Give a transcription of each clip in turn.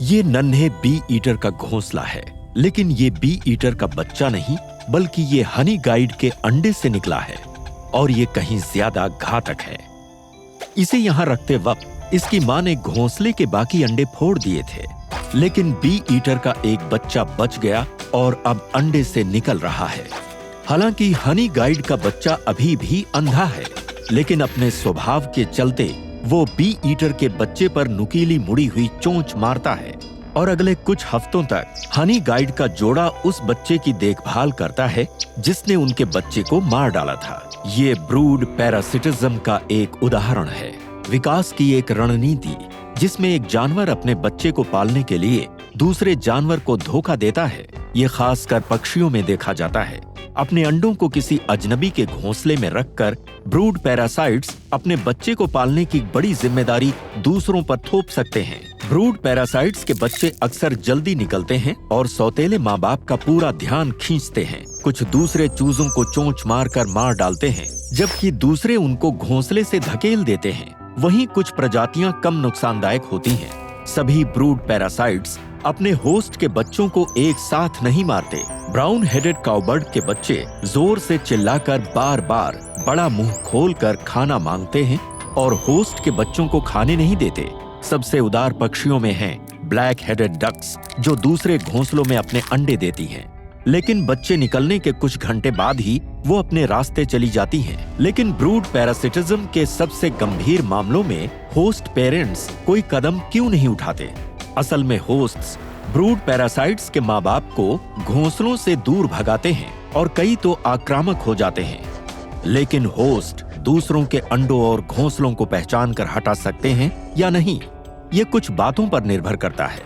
ये नन्हे bee eater का घोंसला है, लेकिन ये बी ईटर का बच्चा नहीं, बल्कि ये हनी गाइड के अंडे से निकला है और ये कहीं ज्यादा घातक है। इसे यहां रखते वक्त इसकी मां ने घोंसले के बाकी अंडे फोड़ दिए थे, लेकिन बी ईटर का एक बच्चा बच गया और अब अंडे से निकल रहा है। हालांकि हनी गाइड का बच्चा अभी भी अंधा है, लेकिन अपने स्वभाव के चलते वो बी ईटर के बच्चे पर नुकीली मुड़ी हुई चोंच मारता है और अगले कुछ हफ्तों तक हनी गाइड का जोड़ा उस बच्चे की देखभाल करता है जिसने उनके बच्चे को मार डाला था। ये ब्रूड पैरासिटिज्म का एक उदाहरण है, विकास की एक रणनीति जिसमें एक जानवर अपने बच्चे को पालने के लिए दूसरे जानवर को धोखा देता है। ये खासकर पक्षियों में देखा जाता है। अपने अंडों को किसी अजनबी के घोंसले में रखकर ब्रूड पैरासाइट्स अपने बच्चे को पालने की बड़ी जिम्मेदारी दूसरों पर थोप सकते हैं। ब्रूड पैरासाइट्स के बच्चे अक्सर जल्दी निकलते हैं और सौतेले माँ बाप का पूरा ध्यान खींचते हैं। कुछ दूसरे चूजों को चोंच मारकर मार डालते हैं, जबकि दूसरे उनको घोंसले से धकेल देते हैं। वहीं कुछ प्रजातियां कम नुकसानदायक होती हैं। सभी ब्रूड पैरासाइट्स अपने होस्ट के बच्चों को एक साथ नहीं मारते। ब्राउन हेडेड काउबर्ड के बच्चे जोर से चिल्लाकर बार बार बड़ा मुंह खोलकर खाना मांगते हैं और होस्ट के बच्चों को खाने नहीं देते। सबसे उदार पक्षियों में हैं ब्लैक हेडेड डक्स, जो दूसरे घोंसलों में अपने अंडे देती हैं, लेकिन बच्चे निकलने के कुछ घंटे बाद ही वो अपने रास्ते चली जाती हैं। लेकिन ब्रूड पैरासिटिज्म के सबसे गंभीर मामलों में होस्ट पेरेंट्स कोई कदम क्यों नहीं उठाते? असल में होस्ट्स ब्रूड पैरासाइट्स के माँ बाप को घोंसलों से दूर भगाते हैं और कई तो आक्रामक हो जाते हैं। लेकिन होस्ट दूसरों के अंडों और घोंसलों को पहचान कर हटा सकते हैं या नहीं, ये कुछ बातों पर निर्भर करता है।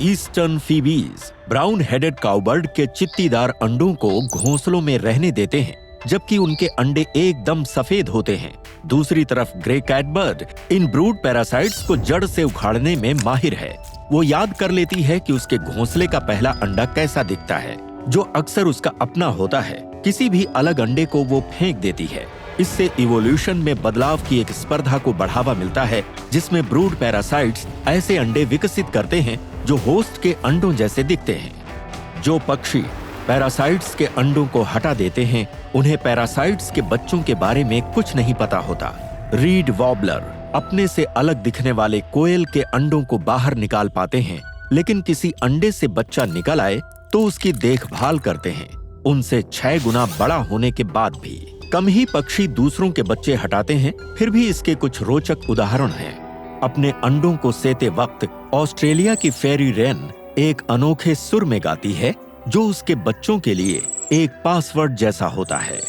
ईस्टर्न फीबीज ब्राउन हेडेड काउबर्ड के चित्तीदार अंडों को घोंसलों में रहने देते हैं, जबकि उनके अंडे एकदम सफेद होते हैं। दूसरी तरफ ग्रे कैटबर्ड इन ब्रूड पैरासाइट्स को जड़ से उखाड़ने में माहिर है। वो याद कर लेती है कि उसके घोंसले का पहला अंडा कैसा दिखता है, जो अक्सर उसका अपना होता है। किसी भी अलग अंडे को वो फेंक देती है। इससे इवोल्यूशन में बदलाव की एक स्पर्धा को बढ़ावा मिलता है, जिसमें ब्रूड पैरासाइट्स ऐसे अंडे विकसित करते हैं जो होस्ट के अंडों जैसे दिखते हैं। जो पक्षी पैरासाइट्स के अंडों को हटा देते हैं, उन्हें पैरासाइट्स के बच्चों के बारे में कुछ नहीं पता होता। रीड वॉबलर अपने से अलग दिखने वाले कोयल के अंडों को बाहर निकाल पाते हैं, लेकिन किसी अंडे से बच्चा निकल आए तो उसकी देखभाल करते हैं, उनसे 6 गुना बड़ा होने के बाद भी। कम ही पक्षी दूसरों के बच्चे हटाते हैं, फिर भी इसके कुछ रोचक उदाहरण हैं। अपने अंडों को सेते वक्त ऑस्ट्रेलिया की फेरी रेन एक अनोखे सुर में गाती है, जो उसके बच्चों के लिए एक पासवर्ड जैसा होता है।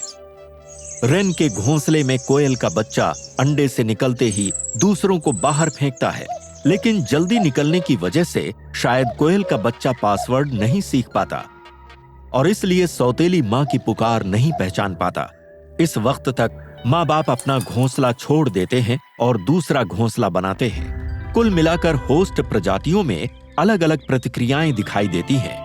रेन के घोंसले में कोयल का बच्चा अंडे से निकलते ही दूसरों को बाहर फेंकता है, लेकिन जल्दी निकलने की वजह से शायद कोयल का बच्चा पासवर्ड नहीं सीख पाता और इसलिए सौतेली मां की पुकार नहीं पहचान पाता। इस वक्त तक माँ बाप अपना घोंसला छोड़ देते हैं और दूसरा घोंसला बनाते हैं। कुल मिलाकर होस्ट प्रजातियों में अलग अलग प्रतिक्रियाएं दिखाई देती हैं।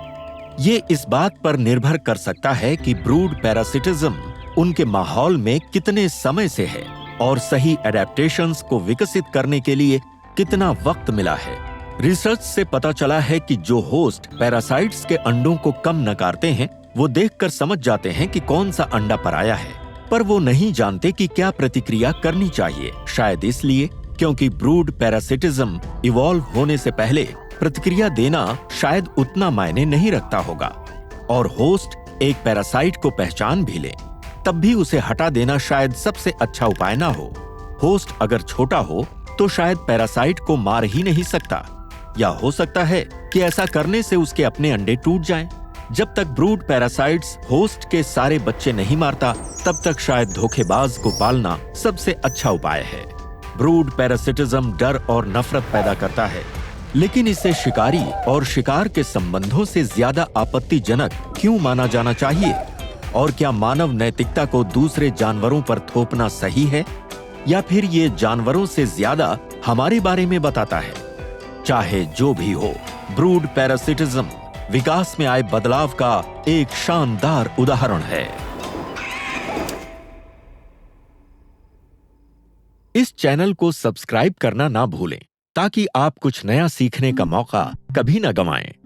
ये इस बात पर निर्भर कर सकता है कि ब्रूड पैरासिटिज्म उनके माहौल में कितने समय से है और सही एडेप्टेशंस को विकसित करने के लिए कितना वक्त मिला है। रिसर्च से पता चला है कि जो होस्ट पैरासाइट्स के अंडों को कम नकारते हैं, वो देखकर समझ जाते हैं कि कौन सा अंडा पराया है, पर वो नहीं जानते कि क्या प्रतिक्रिया करनी चाहिए। शायद इसलिए क्योंकि ब्रूड पैरासिटिज्म इवॉल्व होने से पहले प्रतिक्रिया देना शायद उतना मायने नहीं रखता होगा, और होस्ट एक पैरासाइट को पहचान भी ले तब भी उसे हटा देना शायद सबसे अच्छा उपाय ना हो। होस्ट अगर छोटा हो तो शायद पैरासाइट को मार ही नहीं सकता, या हो सकता है कि ऐसा करने से उसके अपने अंडे टूट जाएं। जब तक ब्रूड पैरासाइट्स होस्ट के सारे बच्चे नहीं मारता, तब तक शायद धोखेबाज को पालना सबसे अच्छा उपाय है। ब्रूड पैरासिटिज्म डर और नफरत पैदा करता है, लेकिन इसे शिकारी और शिकार के संबंधों से ज्यादा आपत्तिजनक क्यों माना जाना चाहिए? और क्या मानव नैतिकता को दूसरे जानवरों पर थोपना सही है, या फिर ये जानवरों से ज्यादा हमारे बारे में बताता है? चाहे जो भी हो, ब्रूड पैरासिटिज्म विकास में आए बदलाव का एक शानदार उदाहरण है। इस चैनल को सब्सक्राइब करना ना भूलें ताकि आप कुछ नया सीखने का मौका कभी न गंवाएं।